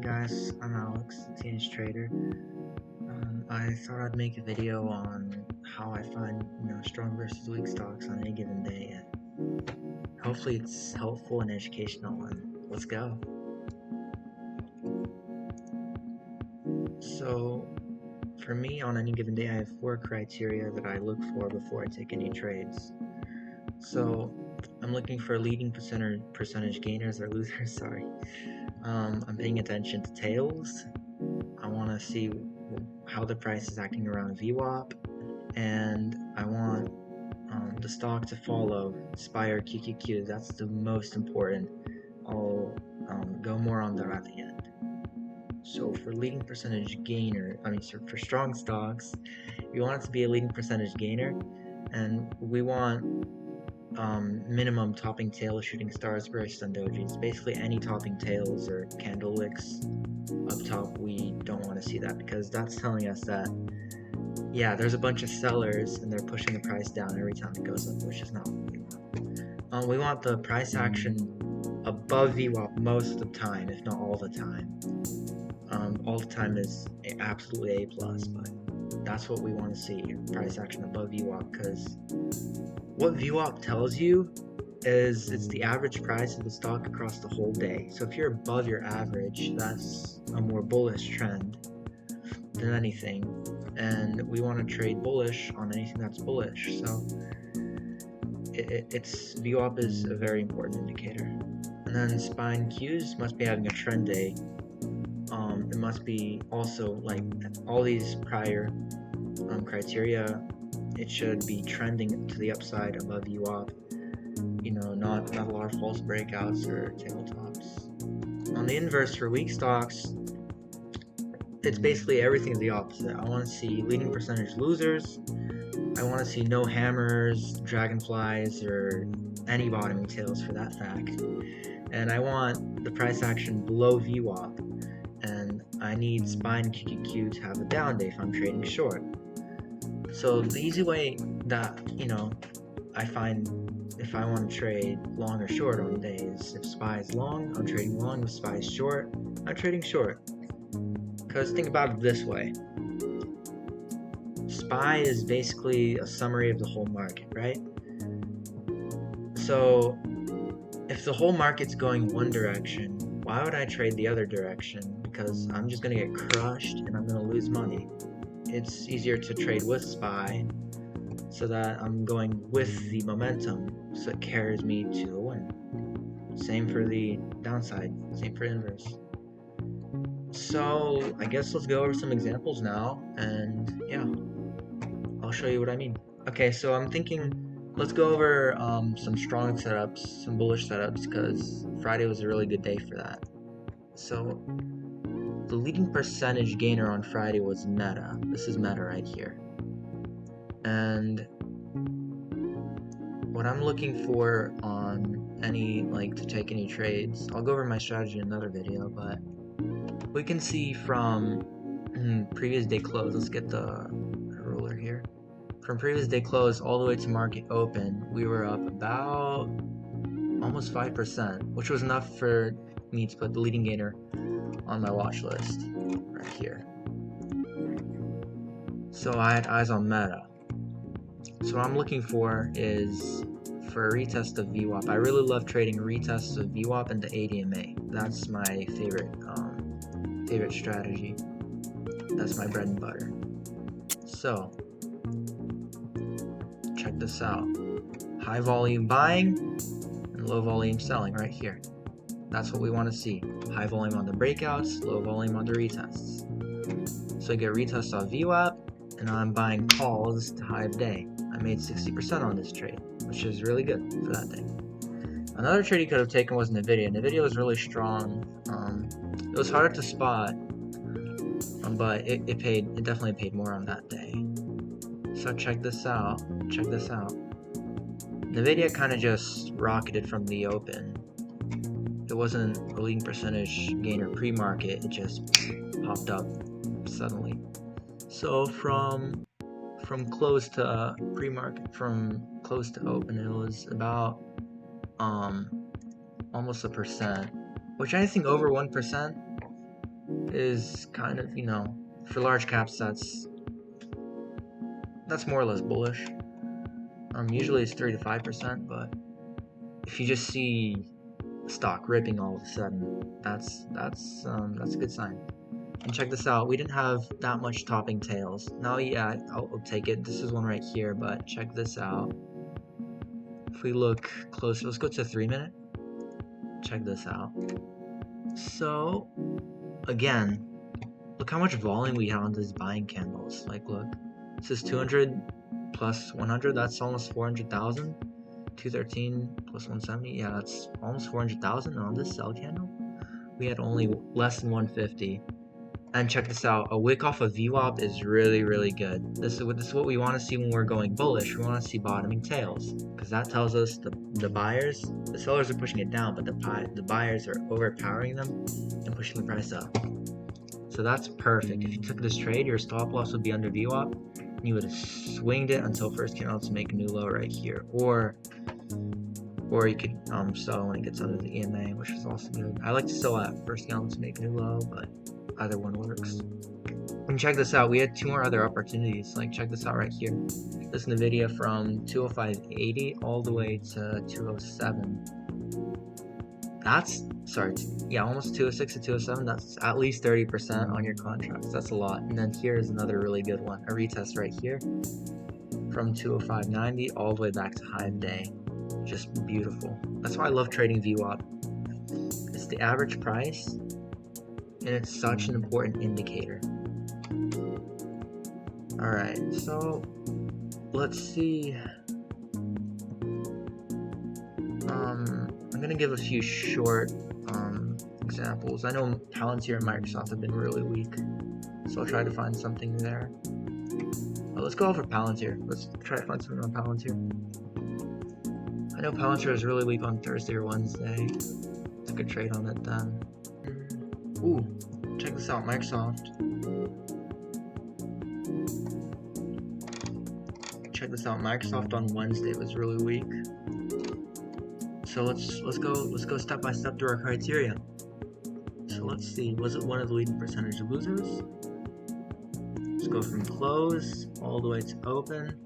Guys, I'm Alex, Teenage Trader. I thought I'd make a video on how I find, strong versus weak stocks on any given day. Hopefully it's helpful and educational, and let's go. So, for me, on any given day, I have 4 criteria that I look for before I take any trades. So, I'm looking for leading percentage gainers or losers, sorry. I'm paying attention to tails. I want to see how the price is acting around VWAP, and I want the stock to follow SPY or QQQ. That's the most important. I'll go more on that at the end. So for leading percentage gainer, for strong stocks, you want it to be a leading percentage gainer, and we want minimum topping tail, shooting stars, bursts, and dojis. Basically any topping tails or candle wicks up top, we don't want to see that, because that's telling us that, yeah, there's a bunch of sellers and they're pushing the price down every time it goes up, which is not what we want. We want the price action above VWAP most of the time, if not all the time. All the time is absolutely A+, but that's what we want to see, price action above VWAP, because what VWAP tells you is it's the average price of the stock across the whole day. So if you're above your average, that's a more bullish trend than anything, and we want to trade bullish on anything that's bullish. So it's VWAP is a very important indicator. And then SPY and Qs must be having a trend day. It must be also, like all these prior criteria, it should be trending to the upside above VWAP. Not a lot of false breakouts or tabletops. On the inverse, for weak stocks, it's basically everything the opposite. I want to see leading percentage losers. I want to see no hammers, dragonflies, or any bottoming tails for that fact. And I want the price action below VWAP. And I need SPY and QQQ to have a down day if I'm trading short. So the easy way that, I find if I want to trade long or short on the day is if SPY is long, I'm trading long. If SPY is short, I'm trading short. Because think about it this way. SPY is basically a summary of the whole market, right? So if the whole market's going one direction, why would I trade the other direction? Because I'm just going to get crushed and I'm going to lose money. It's easier to trade with SPY so that I'm going with the momentum, so it carries me to a win. Same for the downside, same for inverse. So I guess let's go over some examples now, and yeah, I'll show you what I mean. Okay, so I'm thinking, let's go over some strong setups, some bullish setups, because Friday was a really good day for that. So the leading percentage gainer on Friday was Meta. This is Meta right here. And what I'm looking for on to take any trades, I'll go over my strategy in another video, but we can see from previous day close, let's get the ruler here. From previous day close all the way to market open, we were up about almost 5%, which was enough for me to put the leading gainer on my watch list right here. So I had eyes on Meta. So what I'm looking for is for a retest of VWAP. I really love trading retests of VWAP into ADMA. That's my favorite strategy. That's my bread and butter. So check this out. High volume buying and low volume selling right here. That's what we want to see. High volume on the breakouts, low volume on the retests. So I get retest off VWAP, and now I'm buying calls to high of day. I made 60% on this trade, which is really good for that day. Another trade you could have taken was Nvidia. Nvidia was really strong. It was harder to spot, but it definitely paid more on that day. So check this out. Nvidia kind of just rocketed from the open. It wasn't a leading percentage gainer pre-market, it just popped up suddenly. So from close to pre-market, from close to open, it was about almost 1%, which I think over 1% is kind of, for large caps, that's more or less bullish. Usually it's 3 to 5%, but if you just see stock ripping all of a sudden, that's a good sign. And check this out, we didn't have that much topping tails. Now, yeah, I'll take it. This is one right here, but check this out. If we look closer, let's go to 3 minute. Check this out. So, again, look how much volume we have on these buying candles. Like, look, this is 200 plus 100, that's almost 400,000. 213 plus 170, yeah, that's almost 400,000. On this sell candle, we had only less than 150. And check this out, a wick off of VWAP is really, really good. This is what we want to see when we're going bullish. We want to see bottoming tails, because that tells us the buyers, the sellers are pushing it down, but the buyers are overpowering them and pushing the price up. So that's perfect. If you took this trade, your stop loss would be under VWAP, and you would have swinged it until first candle to make a new low right here, or you could sell when it gets under the EMA, which is also good. I like to sell at first candle to make a new low, but either one works. And check this out, we had 2 more other opportunities. Like, check this out right here. This NVIDIA from 205.80 all the way to 207. That's, sorry, yeah, almost 206 to 207. That's at least 30% on your contracts. That's a lot. And then here's another really good one, a retest right here from 205.90 all the way back to high of day. Just beautiful. That's why I love trading VWAP. It's the average price, and it's such an important indicator. Alright, so let's see. I'm gonna give a few short examples. I know Palantir and Microsoft have been really weak, so I'll try to find something there. But let's go over Palantir. Let's try to find something on Palantir. I know Palantir is really weak on Thursday or Wednesday. Took a trade on it then. Ooh, check this out, Microsoft. Check this out, Microsoft on Wednesday was really weak. So let's go step by step through our criteria. So let's see, was it one of the leading percentage of losers? Let's go from close all the way to open.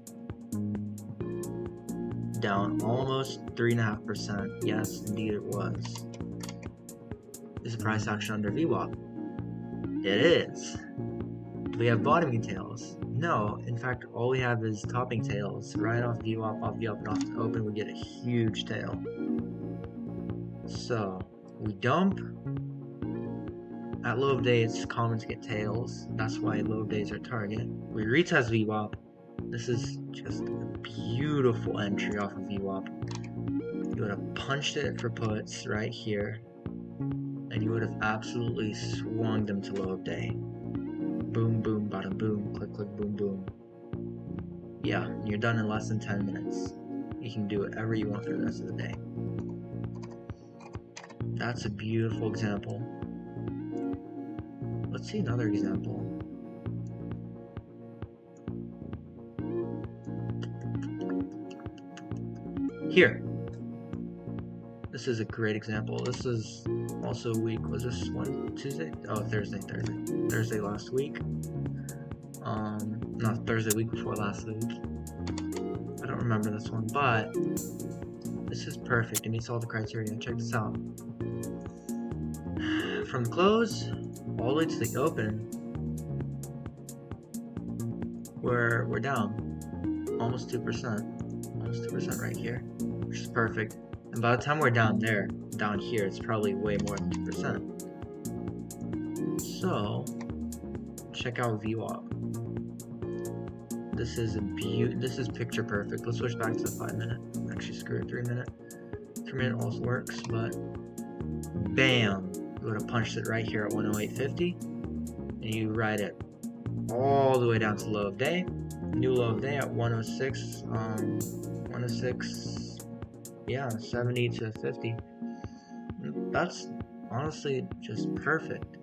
Down almost 3.5%. Yes, indeed it was. Is the price action under VWAP? It is. Do we have bottoming tails? No. In fact, all we have is topping tails. Right off VWAP, and off to open, we get a huge tail. So, we dump. At low of day, it's common to get tails. That's why low of days are target. We retest VWAP. This is just a beautiful entry off of VWAP. You would have punched it for puts right here, and you would have absolutely swung them to low of day. Boom, boom, bada boom, click, click, boom, boom. Yeah, and you're done in less than 10 minutes. You can do whatever you want for the rest of the day. That's a beautiful example. Let's see another example. Here. This is a great example. This is also a week. Was this one Tuesday? Oh, Thursday last week. Not Thursday, week before last week. I don't remember this one, but this is perfect. It meets all the criteria. Check this out. From the close all the way to the open, we're down almost 2%. Almost 2% right here, which is perfect. And by the time we're down here, it's probably way more than 2%. So, check out VWAP. This is picture perfect. Let's switch back to the 5 minute. Actually, screw it, 3 minute. 3 minute also works, but bam! You would have punched it right here at 108.50, and you ride it all the way down to low of day. New low of day at 106. 106. Yeah, 70 to 50. That's honestly just perfect.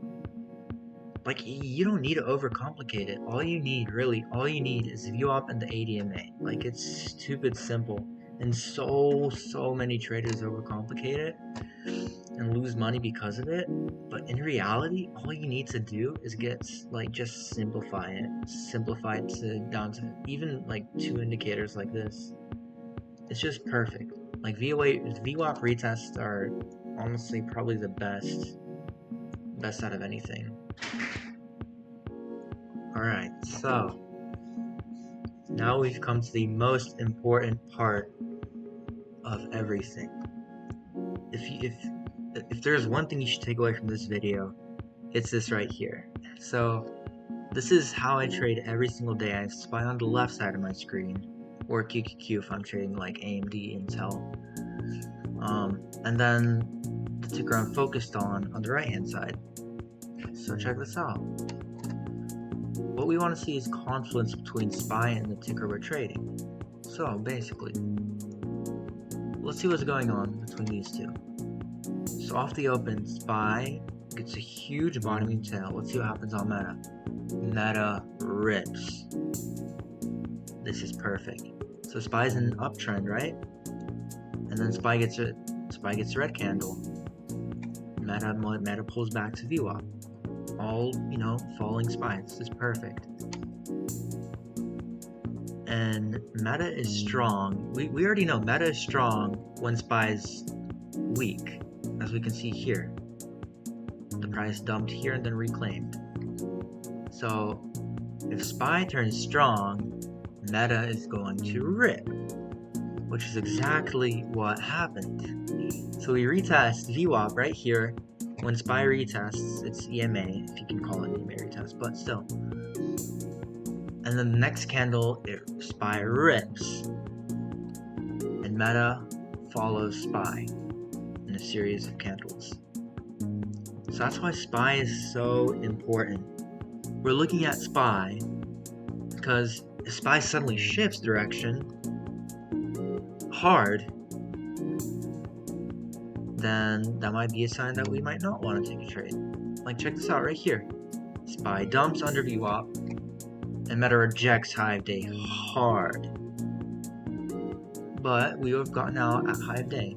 Like, you don't need to overcomplicate it. All you need is VWAP and the ADMA. Like, it's stupid simple. And so many traders overcomplicate it. and lose money because of it, but in reality, all you need to do is just simplify it to down to even like 2 indicators like this. It's just perfect. Like VWAP retests are honestly probably the best out of anything. Alright, so now we've come to the most important part of everything. If there's one thing you should take away from this video, it's this right here. So this is how I trade every single day. I have SPY on the left side of my screen, or QQQ if I'm trading like AMD, Intel, and then the ticker I'm focused on the right hand side. So check this out. What we want to see is confluence between SPY and the ticker we're trading. So basically, let's see what's going on between these two. So off the open, SPY gets a huge bottoming tail. Let's see what happens on Meta. Meta rips. This is perfect. So SPY's in an uptrend, right? And then SPY gets a red candle. Meta pulls back to VWAP. All, falling SPY. This is perfect. And Meta is strong. We already know Meta is strong when SPY's weak, as we can see here. The price dumped here and then reclaimed. So if SPY turns strong, Meta is going to rip, which is exactly what happened. So we retest VWAP right here. When SPY retests, it's EMA, if you can call it EMA retest, but still. And then the next candle, SPY rips, and Meta follows SPY in a series of candles. So that's why SPY is so important. We're looking at SPY because if SPY suddenly shifts direction hard, then that might be a sign that we might not want to take a trade. Like, check this out right here. SPY dumps under VWAP, and Meta rejects high of day hard. But we would have gotten out at high of day,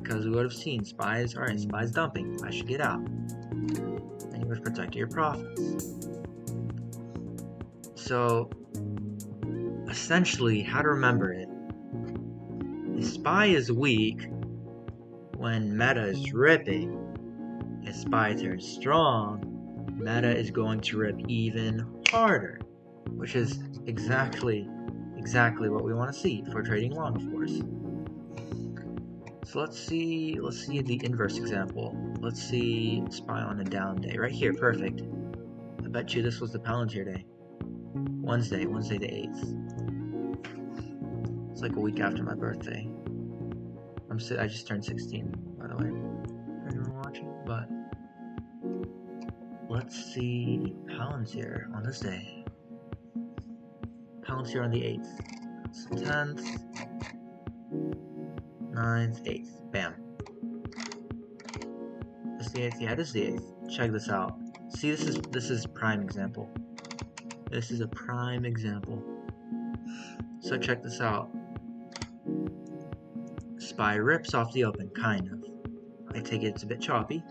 because we would have seen SPY's dumping, I should get out. And you would have protected your profits. So, essentially, how to remember it. If SPY is weak when Meta is ripping. If SPY turns strong, Meta is going to rip even harder, which is exactly what we want to see for trading long, of course. So let's see the inverse example. Let's see SPY on a down day right here. Perfect. I bet you this was the Palantir day. Wednesday the 8th. It's like a week after my birthday. I just turned 16, by the way, if you're watching. But let's see Palantir on this day. Palantir on the 8th. It's 10th, 9th, 8th. Bam. This is the 8th? Yeah, this is the 8th. Check this out. See, this is prime example. This is a prime example. So check this out. SPY rips off the open, kind of. I take it it's a bit choppy.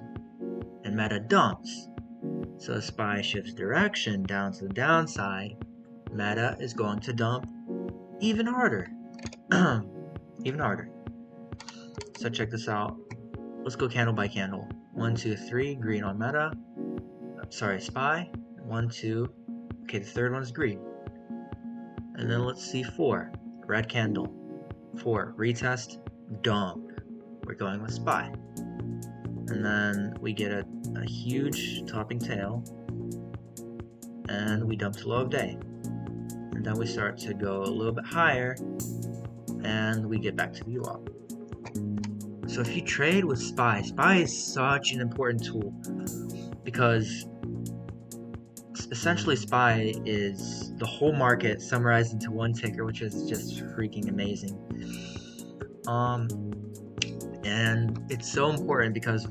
And Meta dumps. So SPY shifts direction down to the downside. Meta is going to dump even harder. Even harder. So check this out. Let's go candle by candle. 1, 2, 3, green on Meta. Sorry, SPY. 1, 2. Okay, the third one's green. And then let's see 4. Red candle. 4. Retest. Dump. We're going with SPY. And then we get a huge topping tail. And we dump to low of day. And then we start to go a little bit higher. And we get back to VWAP. So if you trade with SPY, SPY is such an important tool. Because essentially SPY is the whole market summarized into one ticker, which is just freaking amazing. And it's so important because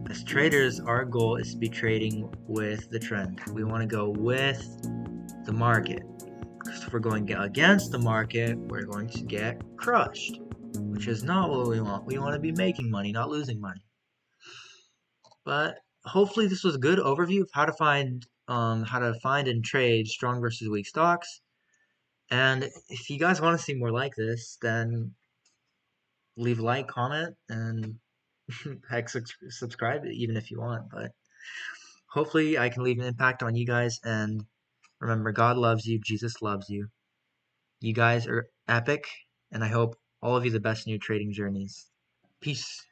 as traders, our goal is to be trading with the trend. We want to go with the market. Because if we're going against the market, we're going to get crushed, which is not what we want. We want to be making money, not losing money. But hopefully this was a good overview of how to find and trade strong versus weak stocks. And if you guys want to see more like this, then leave a like, comment, and heck, subscribe even if you want. But hopefully I can leave an impact on you guys. And remember, God loves you. Jesus loves you. You guys are epic. And I hope all of you the best in your trading journeys. Peace.